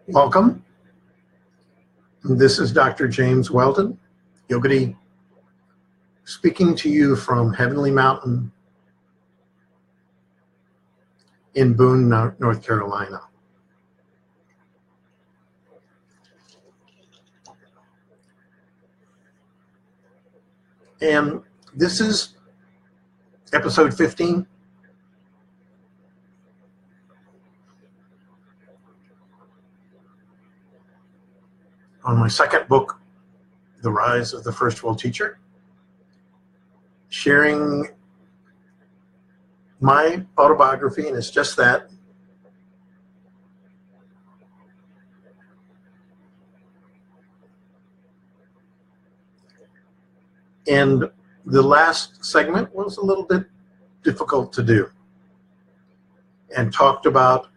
Welcome. This is Dr. James Weldon, Yogadhi, speaking to you from Heavenly Mountain in Boone, North Carolina. And this is episode 15. On my second book, The Rise of the First World Teacher, sharing my autobiography, and it's just that. And the last segment was a little bit difficult to do and talked about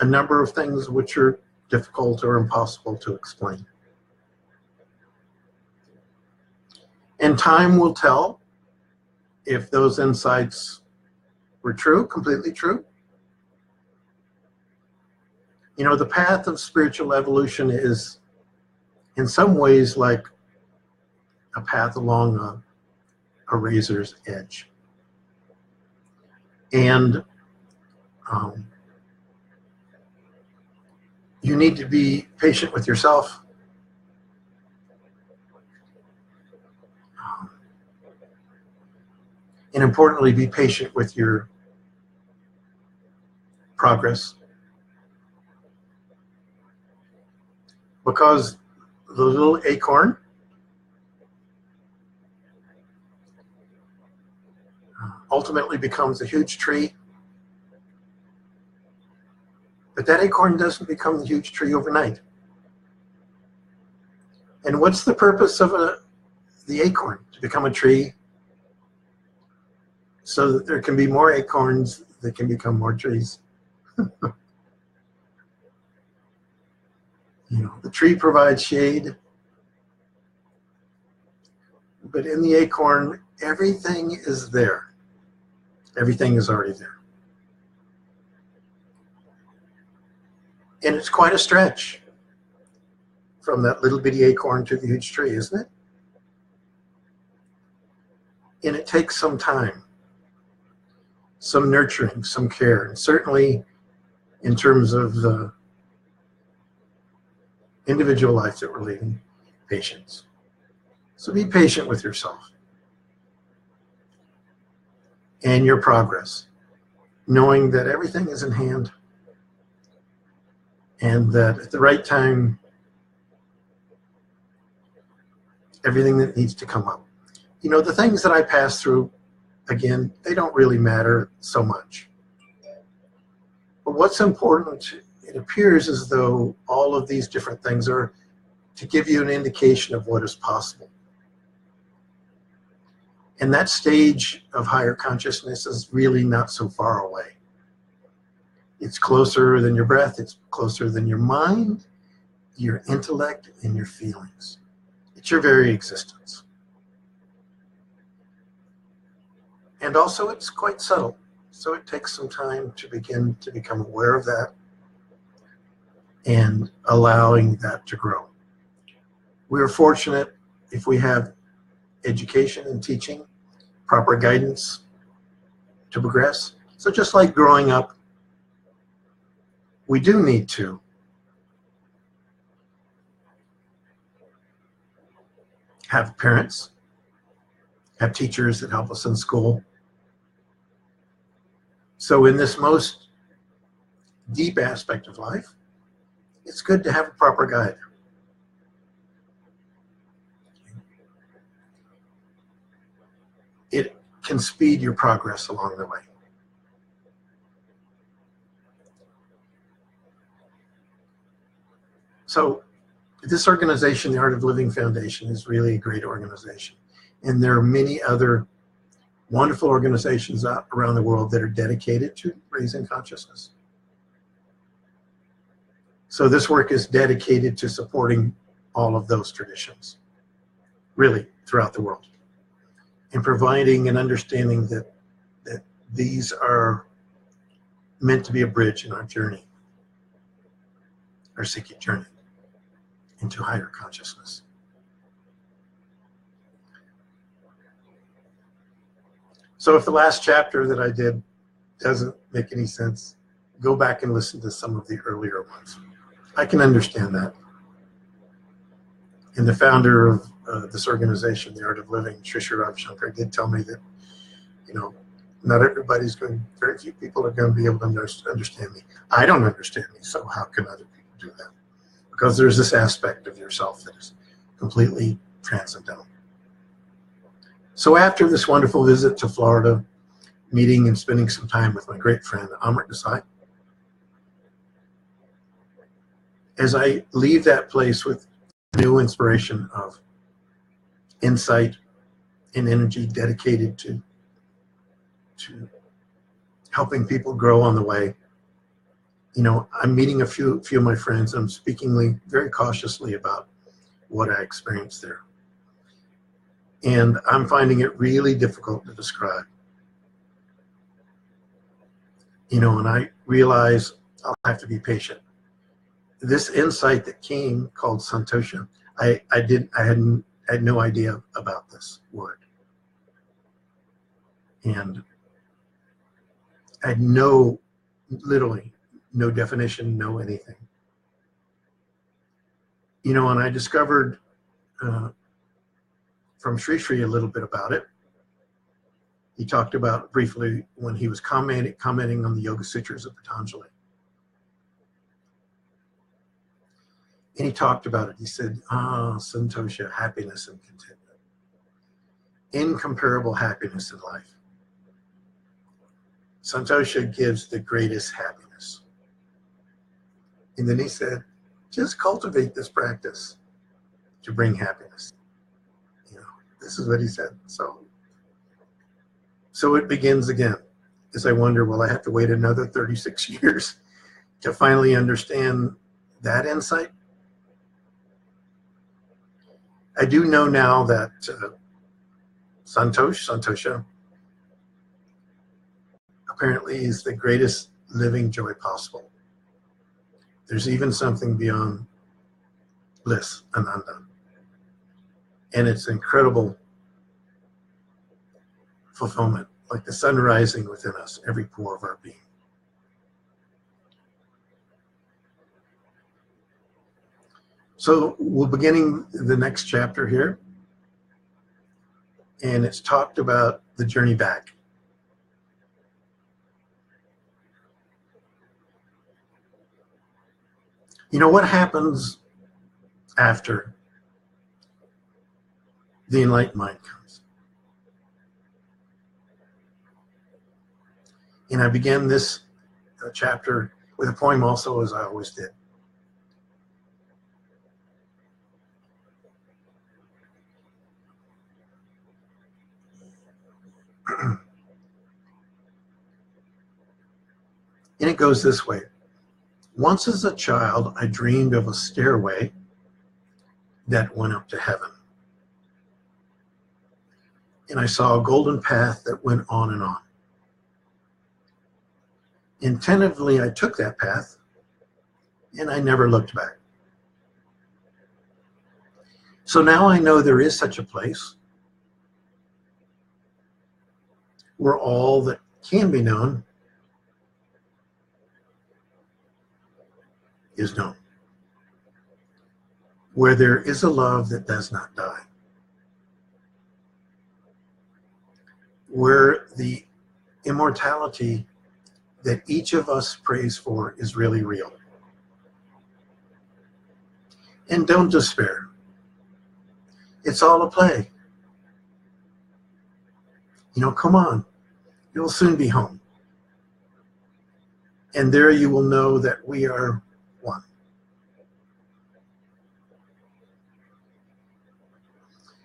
a number of things which are difficult or impossible to explain. And time will tell if those insights were true, completely true. You know, the path of spiritual evolution is in some ways like a path along a razor's edge. And you need to be patient with yourself. And importantly, be patient with your progress. Because the little acorn ultimately becomes a huge tree. But that acorn doesn't become the huge tree overnight. And what's the purpose of the acorn? To become a tree so that there can be more acorns that can become more trees. You know, the tree provides shade, but in the acorn, everything is there. Everything is already there. And it's quite a stretch from that little bitty acorn to the huge tree, isn't it? And it takes some time, some nurturing, some care, and certainly in terms of the individual life that we're leading, patience. So be patient with yourself and your progress, knowing that everything is in hand and that at the right time, everything that needs to come up. You know, the things that I pass through, again, they don't really matter so much. But what's important, it appears as though all of these different things are to give you an indication of what is possible. And that stage of higher consciousness is really not so far away. It's closer than your breath. It's closer than your mind, your intellect, and your feelings. It's your very existence. And also it's quite subtle. So it takes some time to begin to become aware of that and allowing that to grow. We are fortunate if we have education and teaching, proper guidance to progress. So just like growing up, we do need to have parents, have teachers that help us in school. So in this most deep aspect of life, it's good to have a proper guide. It can speed your progress along the way. So this organization, the Art of Living Foundation, is really a great organization. And there are many other wonderful organizations out around the world that are dedicated to raising consciousness. So this work is dedicated to supporting all of those traditions, really, throughout the world, and providing an understanding that these are meant to be a bridge in our journey our psychic journey into higher consciousness. So if the last chapter that I did doesn't make any sense, go back and listen to some of the earlier ones. I can understand that. And the founder of this organization, The Art of Living, Sri Ravi Shankar, did tell me that, not everybody's very few people are going to be able to understand me. I don't understand me, so how can other people do that? Because there's this aspect of yourself that is completely transcendental. So after this wonderful visit to Florida, meeting and spending some time with my great friend, Amrit Desai, as I leave that place with new inspiration of insight and energy dedicated to helping people grow on the way, I'm meeting a few of my friends. I'm speaking very cautiously about what I experienced there. And I'm finding it really difficult to describe. And I realize I'll have to be patient. This insight that came, called Santosha, I had no idea about this word. And I had literally no definition, no anything. And I discovered from Sri a little bit about it. He talked about briefly when he was commenting on the Yoga Sutras of Patanjali. And he talked about it. He said, Santosha, happiness and contentment. Incomparable happiness in life. Santosha gives the greatest happiness. And then he said, just cultivate this practice to bring happiness. This is what he said. So it begins again. As I wonder, will I have to wait another 36 years to finally understand that insight? I do know now that Santosha, apparently is the greatest living joy possible. There's even something beyond bliss, ananda. And it's incredible fulfillment, like the sun rising within us, every pore of our being. So we're beginning the next chapter here, and it's talked about the journey back. What happens after the enlightened mind comes? And I began this chapter with a poem also, as I always did. And it goes this way. Once as a child, I dreamed of a stairway that went up to heaven. And I saw a golden path that went on and on. Attentively, I took that path, and I never looked back. So now I know there is such a place where all that can be known is known, where there is a love that does not die, where the immortality that each of us prays for is really real. And don't despair. It's all a play. Come on. You'll soon be home. And there you will know that we are one.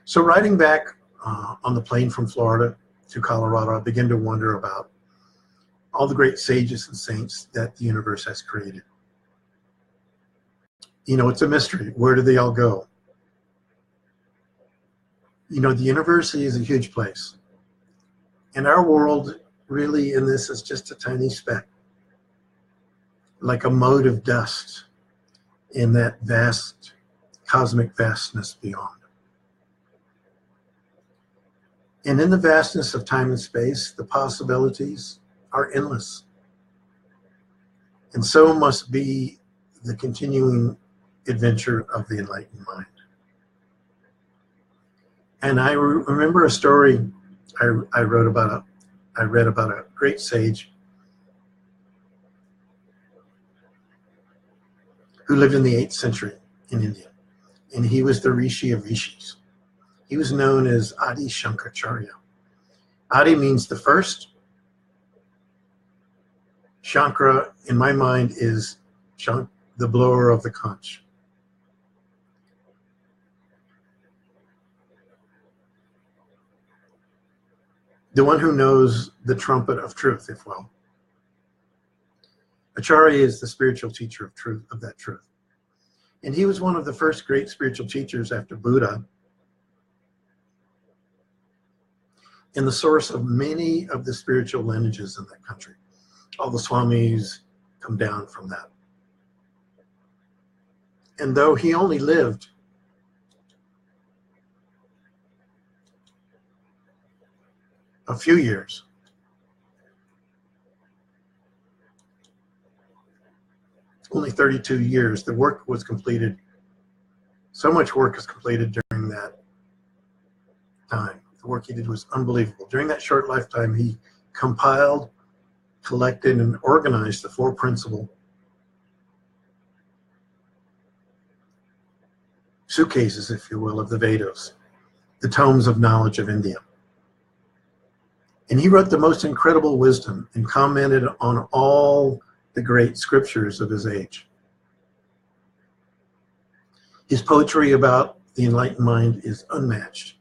So riding back on the plane from Florida to Colorado, I began to wonder about all the great sages and saints that the universe has created. It's a mystery. Where do they all go? The universe is a huge place. And our world really in this is just a tiny speck, like a mote of dust in that vast cosmic vastness beyond. And in the vastness of time and space, the possibilities are endless. And so must be the continuing adventure of the enlightened mind. And I remember a story I read about a great sage who lived in the 8th century in India. And he was the Rishi of Rishis. He was known as Adi Shankaracharya. Adi means the first. Shankara, in my mind, is the blower of the conch. The one who knows the trumpet of truth, if well. Acharya is the spiritual teacher of truth, of that truth. And he was one of the first great spiritual teachers after Buddha, and the source of many of the spiritual lineages in that country. All the Swamis come down from that. And though he only lived a few years, only 32 years, the work was completed. So much work is completed during that time. The work he did was unbelievable. During that short lifetime, he compiled, collected, and organized the 4 principal suitcases, if you will, of the Vedas, the tomes of knowledge of India. And he wrote the most incredible wisdom and commented on all the great scriptures of his age. His poetry about the enlightened mind is unmatched.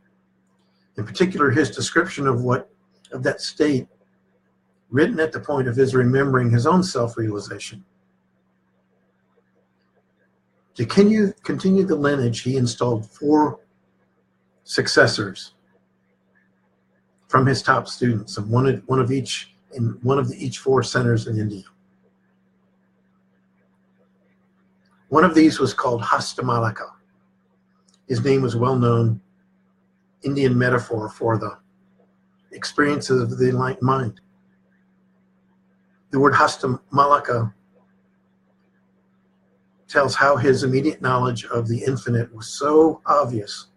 In particular, his description of that state, written at the point of his remembering his own self-realization. To continue the lineage, he installed 4 successors from his top students, and one of each in one of each 4 centers in India. One of these was called Hastamalaka. His name was well known Indian metaphor for the experiences of the enlightened mind. The word Hastamalaka tells how his immediate knowledge of the infinite was so obvious,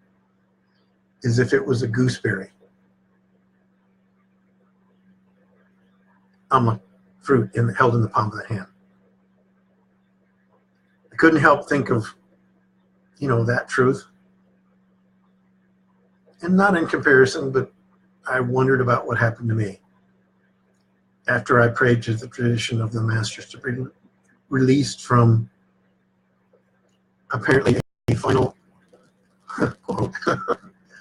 as if it was a gooseberry. Amla, fruit held in the palm of the hand. I couldn't help think of, that truth. And not in comparison, but I wondered about what happened to me after I prayed to the tradition of the masters to be released from apparently a final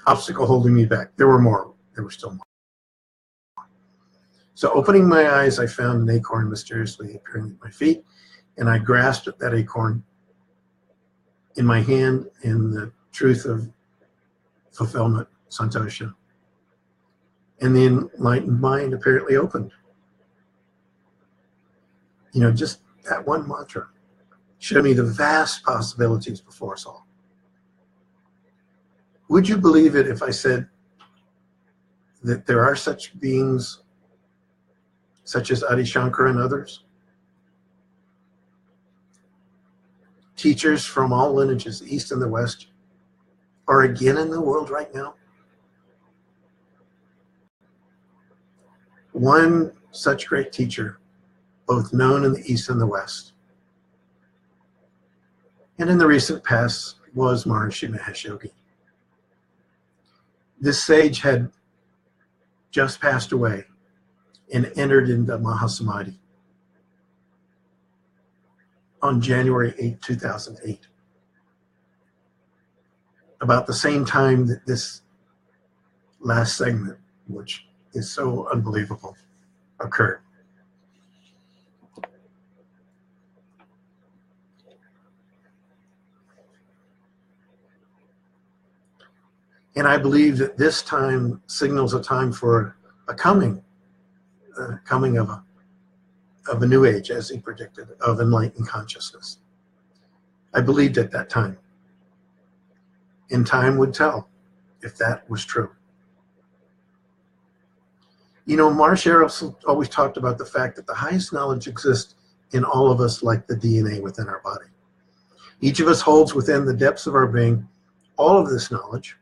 obstacle holding me back. There were more. There were still more. So opening my eyes, I found an acorn mysteriously appearing at my feet, and I grasped that acorn in my hand in the truth of fulfillment, santosha. And the enlightened mind apparently opened. Just that one mantra showed me the vast possibilities before us all. Would you believe it if I said that there are such beings such as Adi Shankara and others? Teachers from all lineages, the East and the West, are again in the world right now. One such great teacher, both known in the East and the West, and in the recent past, was Maharishi Mahesh Yogi. This sage had just passed away and entered into Mahasamadhi on January 8, 2008. About the same time that this last segment, which is so unbelievable, occurred. And I believe that this time signals a time for a coming of a new age, as he predicted, of enlightened consciousness. I believed at that time. And time would tell if that was true. You know, Marsh always talked about the fact that the highest knowledge exists in all of us like the DNA within our body. Each of us holds within the depths of our being all of this knowledge,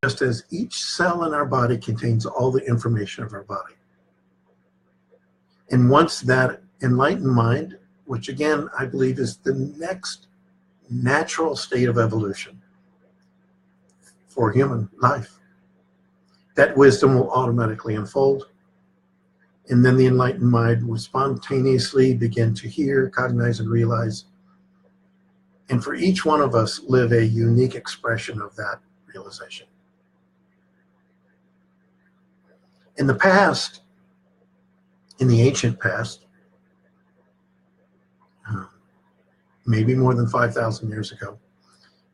just as each cell in our body contains all the information of our body. And once that enlightened mind, which again I believe is the next natural state of evolution for human life, that wisdom will automatically unfold. And then the enlightened mind will spontaneously begin to hear, cognize, and realize. And for each one of us, live a unique expression of that realization. In the past, in the ancient past, maybe more than 5,000 years ago,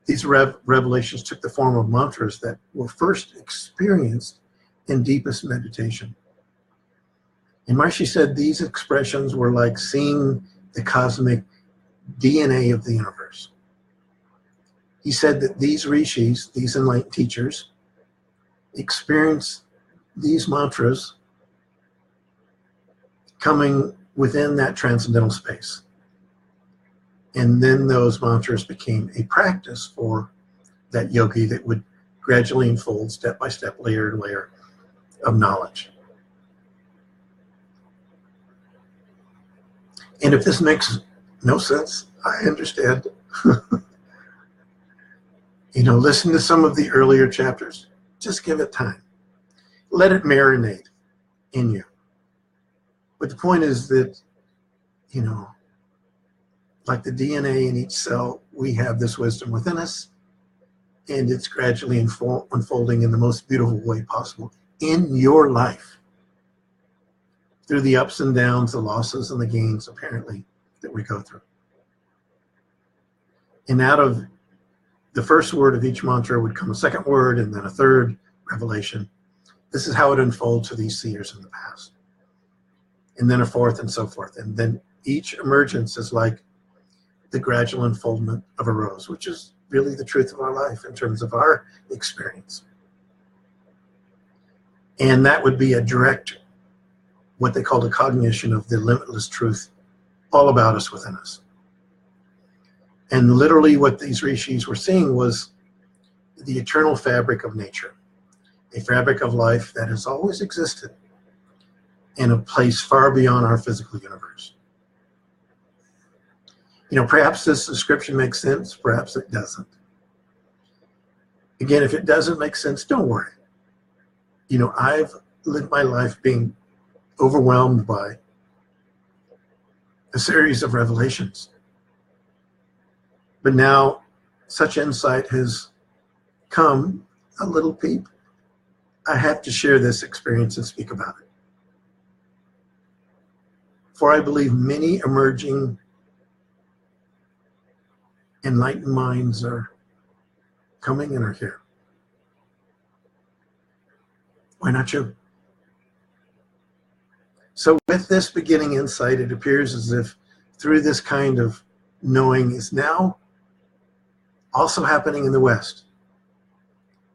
these revelations took the form of mantras that were first experienced in deepest meditation. And Maharishi said these expressions were like seeing the cosmic DNA of the universe. He said that these rishis, these enlightened teachers, experienced these mantras coming within that transcendental space. And then those mantras became a practice for that yogi that would gradually unfold step by step, layer to layer of knowledge. And if this makes no sense, I understand. You know, listen to some of the earlier chapters. Just give it time. Let it marinate in you. But the point is that, you know, like the DNA in each cell, we have this wisdom within us, and it's gradually unfolding in the most beautiful way possible in your life, through the ups and downs, the losses and the gains, apparently, that we go through. And out of the first word of each mantra would come a second word, and then a third revelation. This is how it unfolds for these seers in the past. And then a fourth, and so forth. And then each emergence is like the gradual unfoldment of a rose, which is really the truth of our life in terms of our experience. And that would be a direct, what they call a cognition of the limitless truth all about us, within us. And literally what these rishis were seeing was the eternal fabric of nature, a fabric of life that has always existed in a place far beyond our physical universe. You know, perhaps this description makes sense, perhaps it doesn't. Again, if it doesn't make sense, don't worry. You know, I've lived my life being overwhelmed by a series of revelations. But now such insight has come, a little peep. I have to share this experience and speak about it. For I believe many emerging enlightened minds are coming and are here. Why not you? So with this beginning insight, it appears as if through this kind of knowing is now also happening in the West.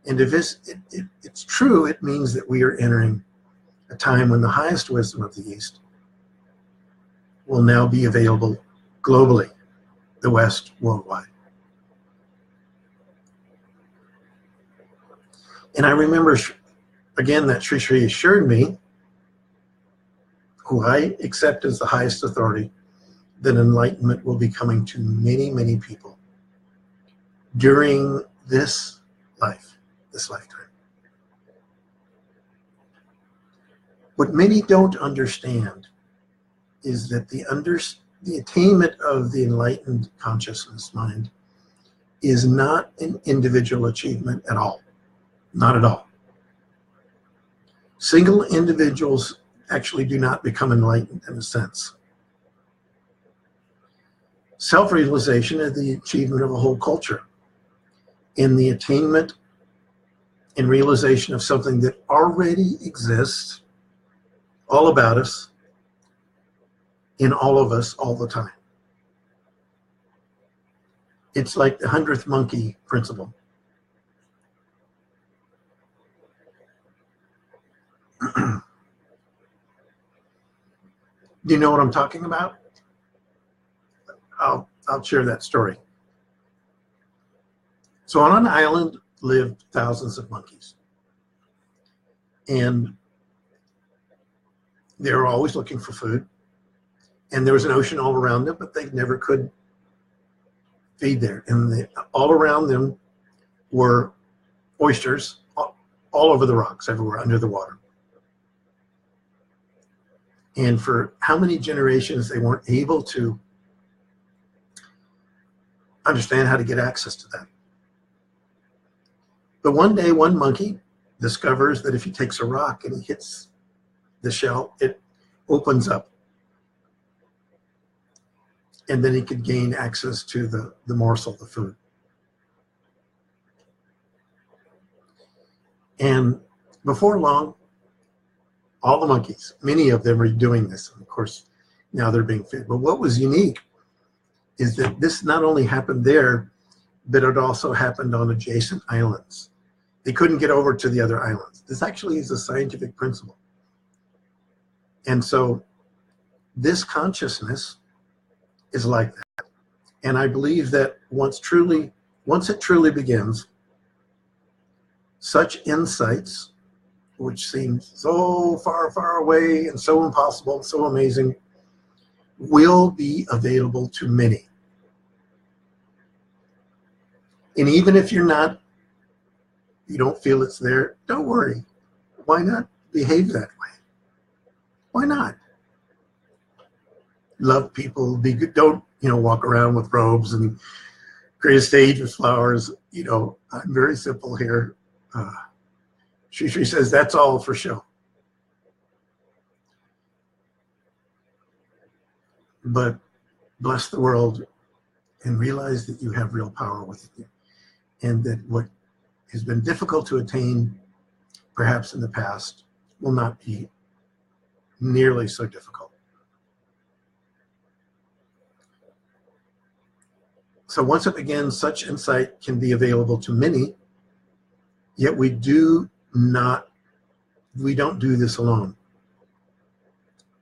And if it's true, it means that we are entering a time when the highest wisdom of the East will now be available globally, the West, worldwide. And I remember, again, that Sri Sri assured me, who I accept as the highest authority, that enlightenment will be coming to many, many people during this life, this lifetime. What many don't understand is that the attainment of the enlightened consciousness mind is not an individual achievement at all. Not at all. Single individuals actually do not become enlightened in a sense. Self-realization is the achievement of a whole culture, in the attainment and realization of something that already exists all about us, in all of us, all the time. It's like the 100th monkey principle. Do you know what I'm talking about? I'll share that story. So on an island lived thousands of monkeys. And they were always looking for food. And there was an ocean all around them, but they never could feed there. And all around them were oysters all over the rocks, everywhere under the water. And for how many generations they weren't able to understand how to get access to that. But one day, one monkey discovers that if he takes a rock and he hits the shell, it opens up. And then he could gain access to the morsel, the food. And before long, all the monkeys, many of them are doing this. And of course, now they're being fed. But what was unique is that this not only happened there, but it also happened on adjacent islands. They couldn't get over to the other islands. This actually is a scientific principle. And so this consciousness is like that. And I believe that once it truly begins, such insights, which seem so far, far away and so impossible, so amazing, will be available to many. And even if you don't feel it's there, don't worry. Why not behave that way? Why not? Love people, be good. Don't, walk around with robes and create a stage with flowers. I'm very simple here. Shri says that's all for show. But bless the world and realize that you have real power within you. And that what has been difficult to attain, perhaps in the past, will not be nearly so difficult. So once it begins, such insight can be available to many, yet we don't do this alone.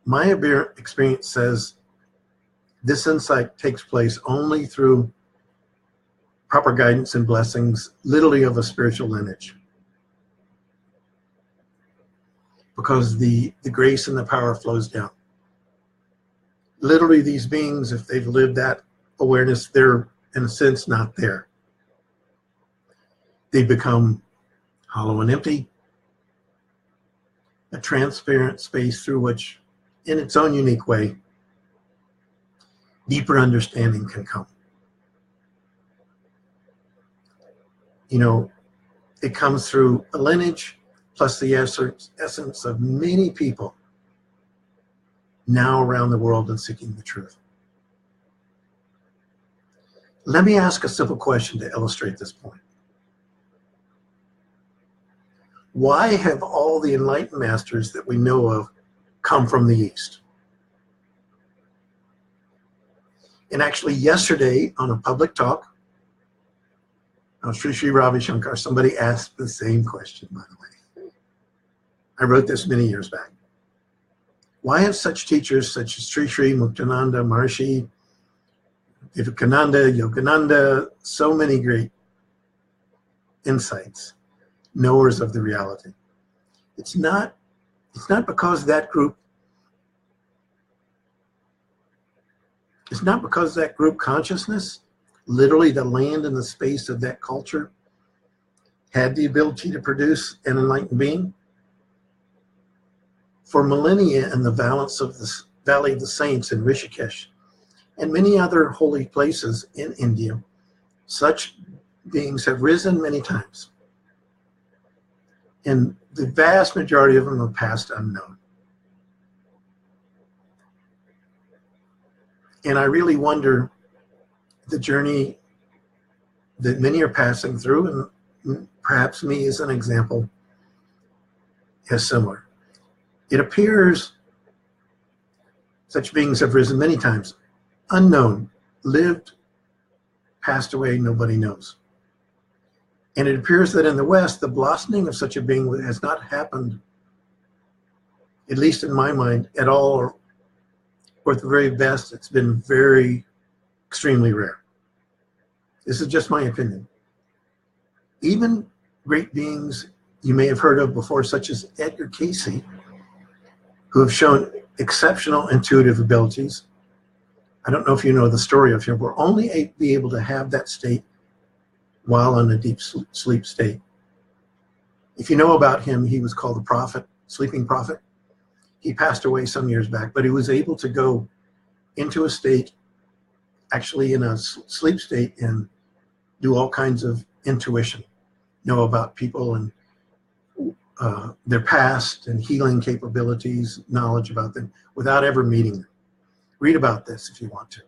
My experience says this insight takes place only through proper guidance and blessings, literally of a spiritual lineage. Because the grace and the power flows down. Literally, these beings, if they've lived that awareness, they're, in a sense, not there. They become hollow and empty, a transparent space through which, in its own unique way, deeper understanding can come. It comes through a lineage, plus the essence of many people now around the world and seeking the truth. Let me ask a simple question to illustrate this point. Why have all the enlightened masters that we know of come from the East? And actually yesterday on a public talk, Sri Ravi Shankar, somebody asked the same question, by the way. I wrote this many years back. Why have such teachers such as Sri Muktananda, Maharishi, Vivekananda, Yogananda, so many great insights, knowers of the reality? It's not because that group consciousness, literally the land and the space of that culture, had the ability to produce an enlightened being. For millennia in the valleys of the Valley of the Saints in Rishikesh and many other holy places in India, such beings have risen many times. And the vast majority of them have passed unknown. And I really wonder the journey that many are passing through, and perhaps me as an example, is similar. It appears such beings have risen many times, unknown, lived passed away, nobody knows. And it appears that in the West, the blossoming of such a being has not happened, at least in my mind, at all, or at the very best, it's been very extremely rare. This is just my opinion. Even great beings you may have heard of before, such as Edgar Cayce, who have shown exceptional intuitive abilities. I don't know if you know the story of him. We're only be able to have that state while in a deep sleep state. If you know about him, he was called the prophet, sleeping prophet. He passed away some years back, but he was able to go into a state, actually in a sleep state, and do all kinds of intuition, know about people and their past and healing capabilities, knowledge about them, without ever meeting them. Read about this if you want to.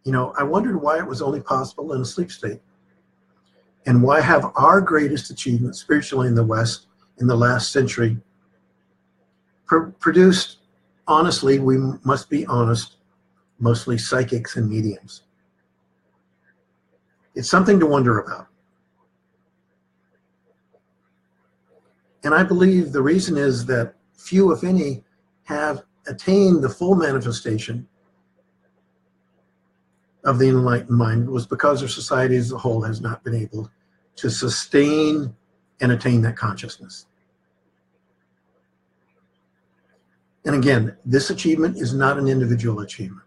You know, I wondered why it was only possible in a sleep state. And why have our greatest achievements spiritually in the West in the last century produced, honestly, we must be honest, mostly psychics and mediums? It's something to wonder about. And I believe the reason is that few, if any, have attained the full manifestation of the enlightened mind was because our society as a whole has not been able to sustain and attain that consciousness. And again, this achievement is not an individual achievement.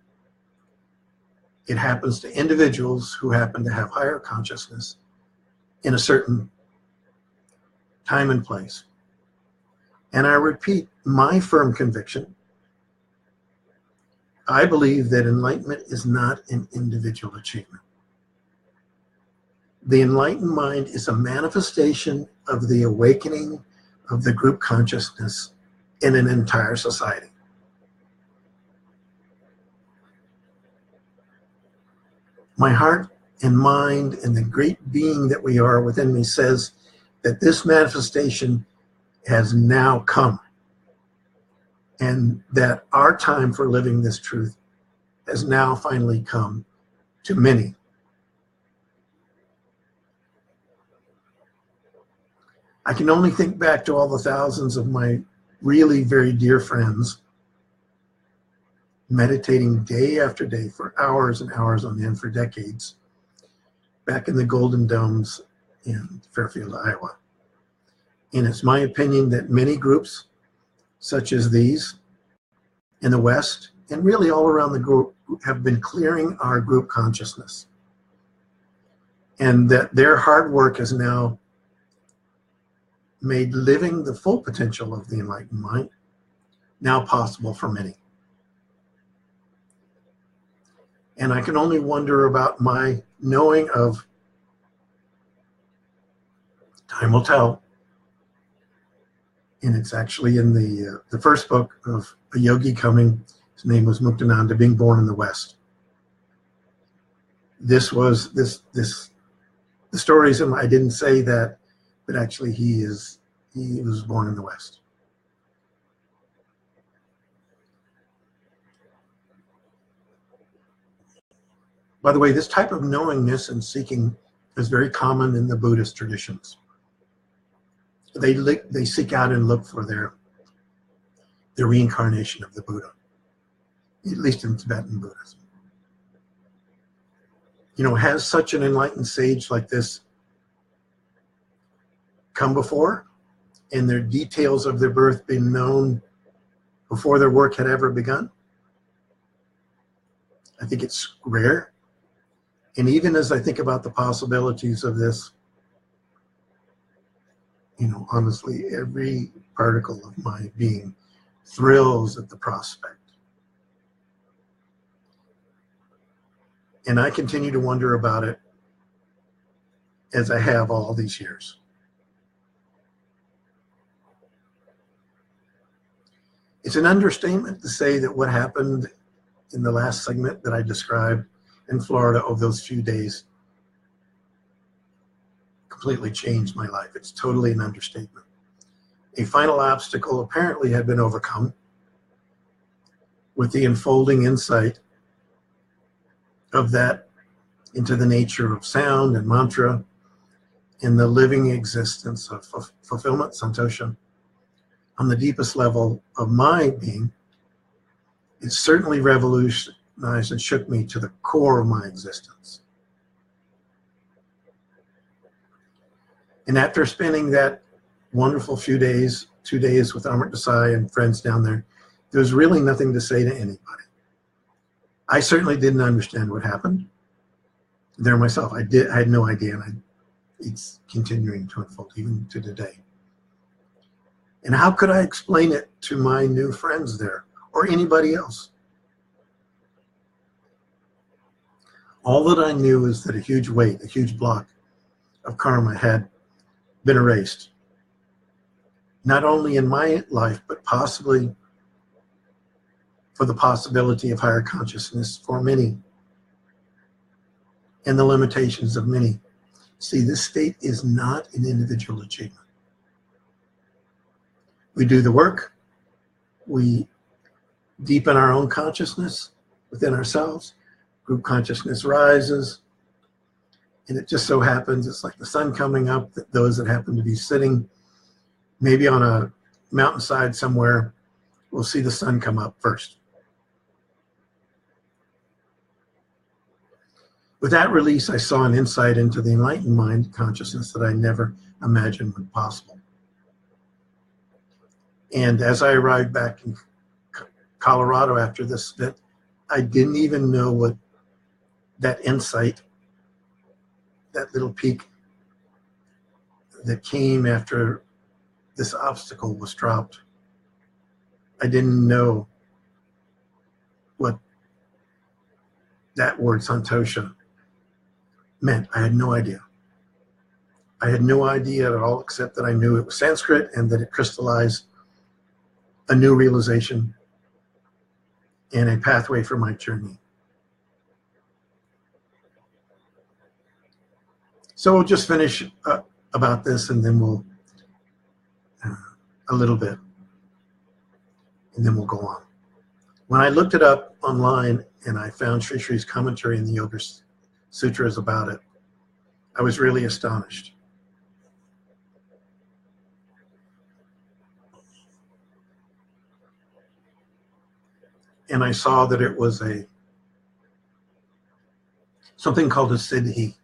It happens to individuals who happen to have higher consciousness in a certain time and place. And I repeat my firm conviction. I believe that enlightenment is not an individual achievement. The enlightened mind is a manifestation of the awakening of the group consciousness in an entire society. My heart and mind and the great being that we are within me says that this manifestation has now come, and that our time for living this truth has now finally come to many. I can only think back to all the thousands of my really very dear friends meditating day after day for hours and hours on end for decades back in the Golden Domes in Fairfield, Iowa. And it's my opinion that many groups such as these in the West and really all around the group have been clearing our group consciousness, and that their hard work has now made living the full potential of the enlightened mind now possible for many. And I can only wonder about my knowing of, time will tell, and it's actually in the first book of a yogi coming. His name was Muktananda, being born in the West. The stories, and I didn't say that, but actually he was born in the West. By the way, this type of knowingness and seeking is very common in the Buddhist traditions. They seek out and look for the reincarnation of the Buddha, at least in Tibetan Buddhism. You know, has such an enlightened sage like this come before, and their details of their birth been known before their work had ever begun? I think it's rare. And even as I think about the possibilities of this, you know, honestly, every particle of my being thrills at the prospect. And I continue to wonder about it as I have all these years. It's an understatement to say that what happened in the last segment that I described in Florida over those few days completely changed my life. It's totally an understatement. A final obstacle apparently had been overcome with the unfolding insight of that into the nature of sound and mantra in the living existence of fulfillment, santosha, on the deepest level of my being, it certainly revolutionized and shook me to the core of my existence. And after spending that wonderful few days, 2 days with Amrit Desai and friends down there, there was really nothing to say to anybody. I certainly didn't understand what happened there myself. I had no idea, and it's continuing to unfold even to today. And how could I explain it to my new friends there or anybody else? All that I knew is that a huge weight, a huge block of karma had been erased. Not only in my life, but possibly for the possibility of higher consciousness for many, and the limitations of many. See, this state is not an individual achievement. We do the work, we deepen our own consciousness within ourselves, group consciousness rises, and it just so happens it's like the sun coming up, that those that happen to be sitting maybe on a mountainside somewhere will see the sun come up first. With that release, I saw an insight into the enlightened mind consciousness that I never imagined was possible. And as I arrived back in Colorado after this event, I didn't even know what that insight, that little peak that came after this obstacle was dropped. I didn't know what that word santosha meant. I had no idea. I had no idea at all, except that I knew it was Sanskrit and that it crystallized a new realization and a pathway for my journey. So we'll just finish about this, and then we'll a little bit, and then we'll go on. When I looked it up online and I found Sri Sri's commentary in the Yoga Sutras about it, I was really astonished. And I saw that it was something called a siddhi,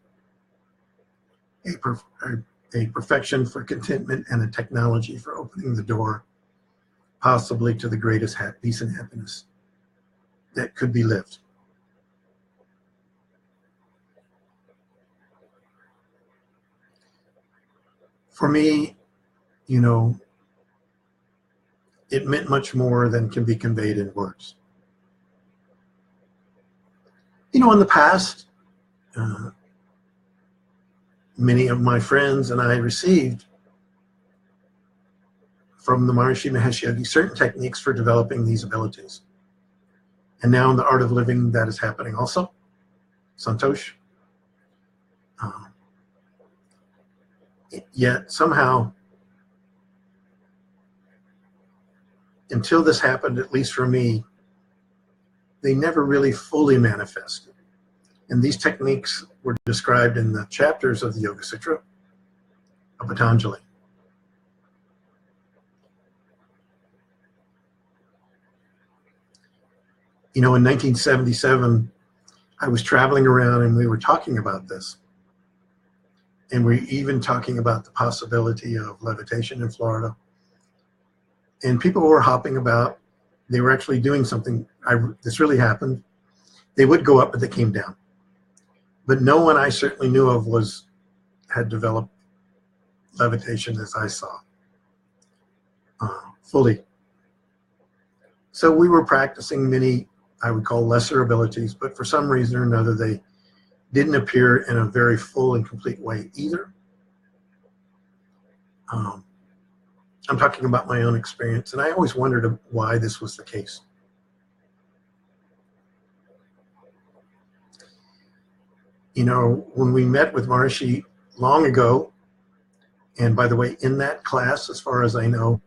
a perfection for contentment and a technology for opening the door, possibly to the greatest peace and happiness that could be lived. For me, you know, it meant much more than can be conveyed in words. You know, in the past, many of my friends and I received from the Maharishi Mahesh Yogi certain techniques for developing these abilities. And now in the art of living, that is happening also. Santosh. Yet somehow, until this happened, at least for me, they never really fully manifested. And these techniques were described in the chapters of the Yoga Sutra of Patanjali. You know, in 1977, I was traveling around and we were talking about this. And we're even talking about the possibility of levitation in Florida. And people were hopping about. They were actually doing something. This really happened. They would go up, but they came down. But no one I certainly knew of had developed levitation as I saw, fully. So we were practicing many, I would call lesser abilities, but for some reason or another, they didn't appear in a very full and complete way either. I'm talking about my own experience, and I always wondered why this was the case. You know, when we met with Maharishi long ago, and by the way, in that class, as far as I know,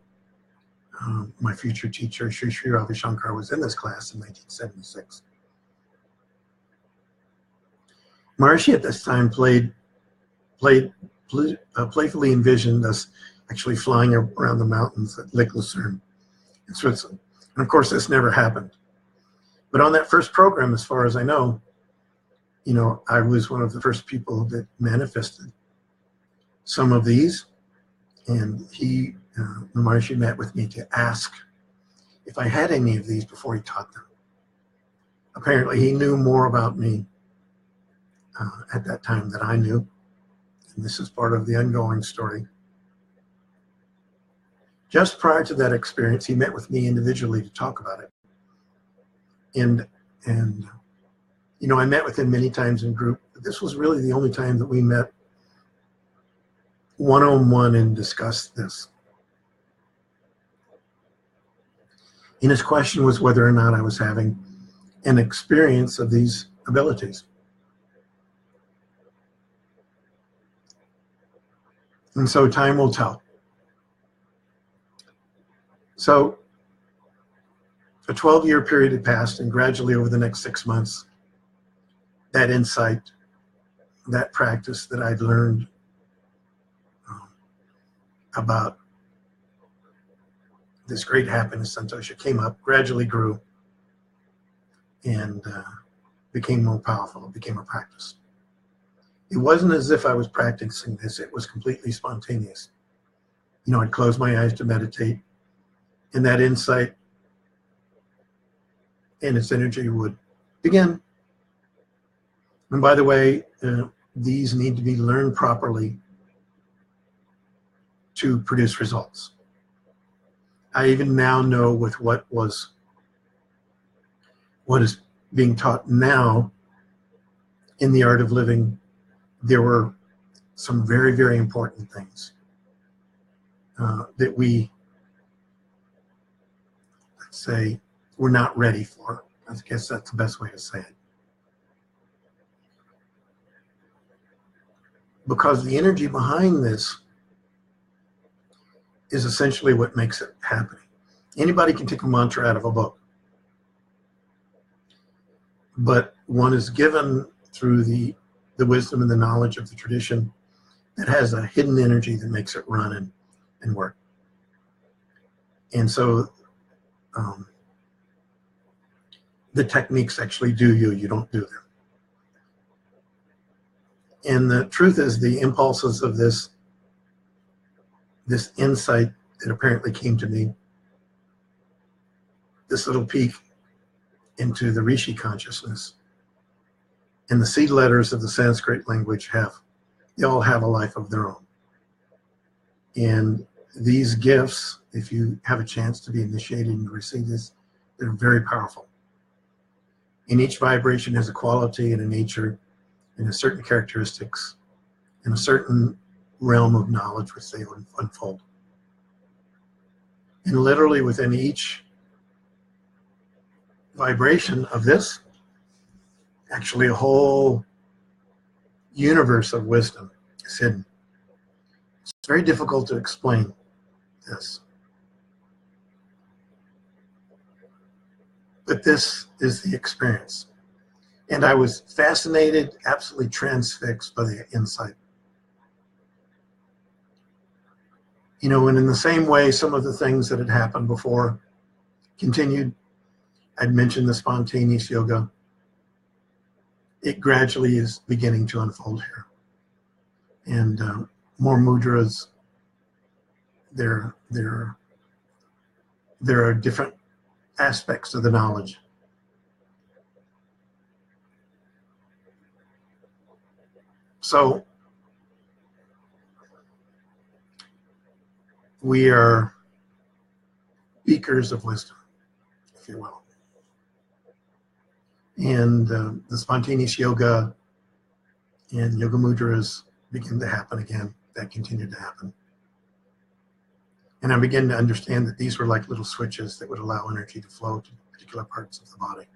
my future teacher, Sri Sri Ravi Shankar, was in this class in 1976. Maharishi at this time playfully envisioned us actually flying around the mountains at Lake Lucerne in Switzerland. And of course, this never happened. But on that first program, as far as I know, I was one of the first people that manifested some of these. And Maharishi met with me to ask if I had any of these before he taught them. Apparently, he knew more about me at that time than I knew. And this is part of the ongoing story. Just prior to that experience, he met with me individually to talk about it. And I met with him many times in group, but this was really the only time that we met one-on-one and discussed this. And his question was whether or not I was having an experience of these abilities. And so time will tell. So a 12-year period had passed, and gradually over the next 6 months, that insight, that practice that I'd learned about this great happiness, Santosha, came up, gradually grew, and became more powerful. It became a practice. It wasn't as if I was practicing this. It was completely spontaneous. I'd close my eyes to meditate, and that insight and its energy would begin. And by the way, these need to be learned properly to produce results. I even now know with what is being taught now in the art of living, there were some very, very important things that we, let's say, we're not ready for. I guess that's the best way to say it. Because the energy behind this is essentially what makes it happen. Anybody can take a mantra out of a book, but one is given through the wisdom and the knowledge of the tradition that has a hidden energy that makes it run and work. And so the techniques actually do you don't do them. And the truth is, the impulses of this insight that apparently came to me, this little peek into the Rishi consciousness, and the seed letters of the Sanskrit language they all have a life of their own. And these gifts, if you have a chance to be initiated and to receive this, they're very powerful. And each vibration has a quality and a nature and a certain characteristics and a certain realm of knowledge which they unfold. And literally within each vibration of this, actually a whole universe of wisdom is hidden. It's very difficult to explain this. But this is the experience. And I was fascinated, absolutely transfixed by the insight. And in the same way, some of the things that had happened before continued. I'd mentioned the spontaneous yoga. It gradually is beginning to unfold here. And more mudras. There are different aspects of the knowledge. So we are beakers of wisdom, if you will. And the spontaneous yoga and yoga mudras begin to happen again. That continued to happen. And I began to understand that these were like little switches that would allow energy to flow to particular parts of the body.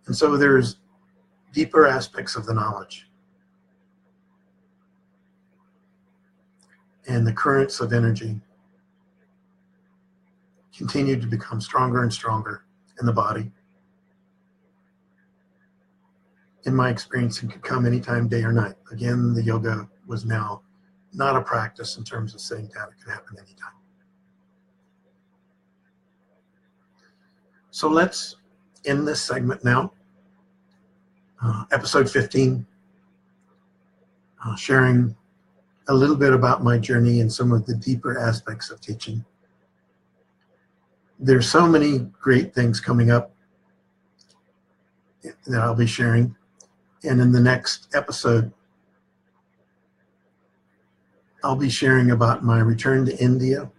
And so there's deeper aspects of the knowledge. And the currents of energy continued to become stronger and stronger in the body. in my experience, it could come anytime, day or night. Again, the yoga was now not a practice in terms of sitting down. It could happen anytime. So let's end this segment now. Episode 15, sharing a little bit about my journey and some of the deeper aspects of teaching. There's so many great things coming up that I'll be sharing. And in the next episode, I'll be sharing about my return to India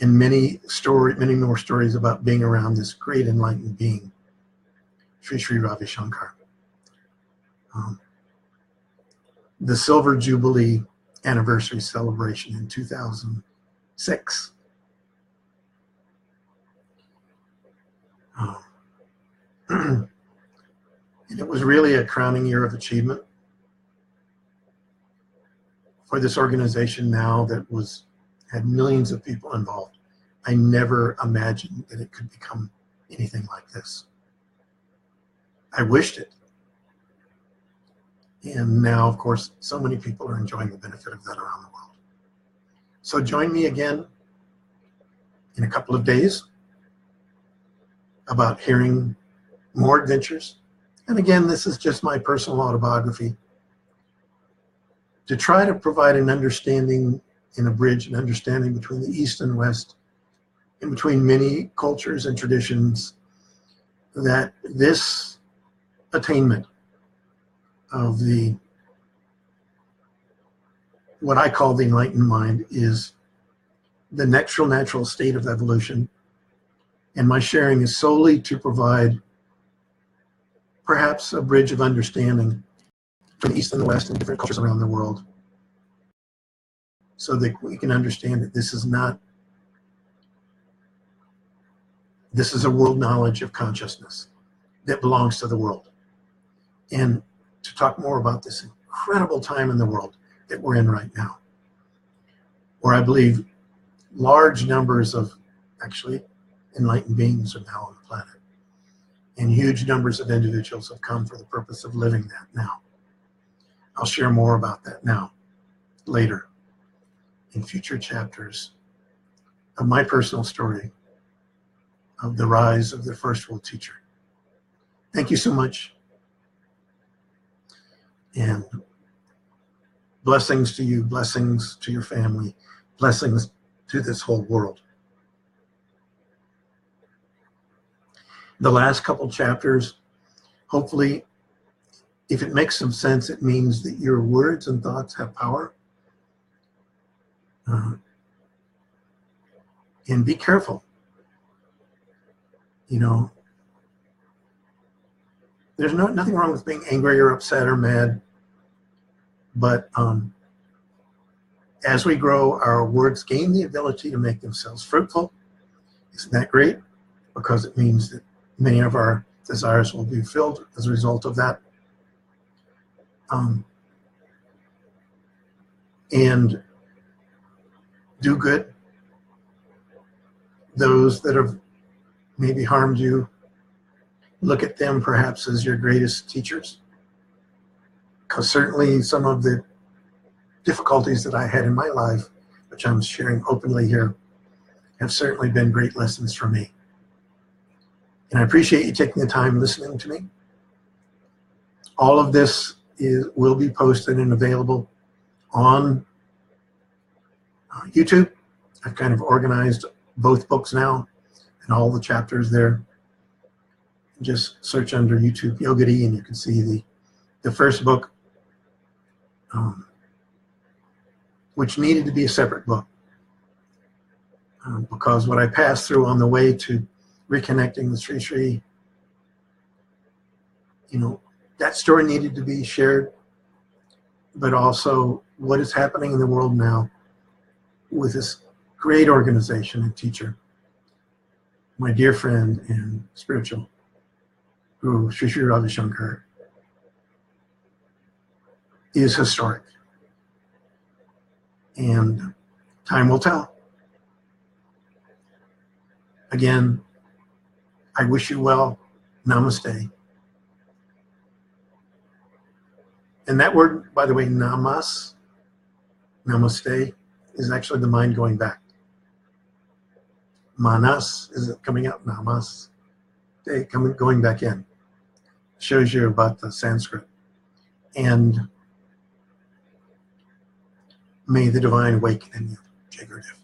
and many more stories about being around this great enlightened being, Sri Sri Ravi Shankar. The Silver Jubilee anniversary celebration in 2006. And it was really a crowning year of achievement for this organization now that had millions of people involved. I never imagined that it could become anything like this. I wished it. And now, of course, so many people are enjoying the benefit of that around the world. So join me again in a couple of days about hearing more adventures. And again, this is just my personal autobiography to try to provide an understanding and a bridge, an understanding between the East and West, and between many cultures and traditions, that this attainment of what I call the enlightened mind is the natural state of evolution. And my sharing is solely to provide perhaps a bridge of understanding between the East and the West and different cultures around the world, so that we can understand that this is a world knowledge of consciousness that belongs to the world. And to talk more about this incredible time in the world that we're in right now, where I believe large numbers of actually enlightened beings are now on the planet, and huge numbers of individuals have come for the purpose of living that now. I'll share more about that now, later, in future chapters of my personal story of the rise of the first world teacher. Thank you so much. And blessings to you, blessings to your family, blessings to this whole world. The last couple chapters, hopefully, if it makes some sense, it means that your words and thoughts have power. And be careful. You know, there's nothing wrong with being angry or upset or mad, but as we grow, our words gain the ability to make themselves fruitful. Isn't that great? Because it means that many of our desires will be filled as a result of that. And do good. Those that have maybe harmed you, look at them perhaps as your greatest teachers. Because certainly some of the difficulties that I had in my life, which I'm sharing openly here, have certainly been great lessons for me. And I appreciate you taking the time listening to me. All of this will be posted and available on YouTube. I've kind of organized both books now and all the chapters there. Just search under YouTube Yogadhi and you can see the first book, which needed to be a separate book, because what I passed through on the way to reconnecting with Sri Sri, that story needed to be shared, but also what is happening in the world now with this great organization and teacher, my dear friend and spiritual guru, Sri Sri Ravi Shankar, is historic. And time will tell. Again, I wish you well. Namaste. And that word, by the way, namaste, is actually the mind going back. Manas is coming out, namas, going back in. Shows you about the Sanskrit. And may the divine awaken in you, Yogadhi.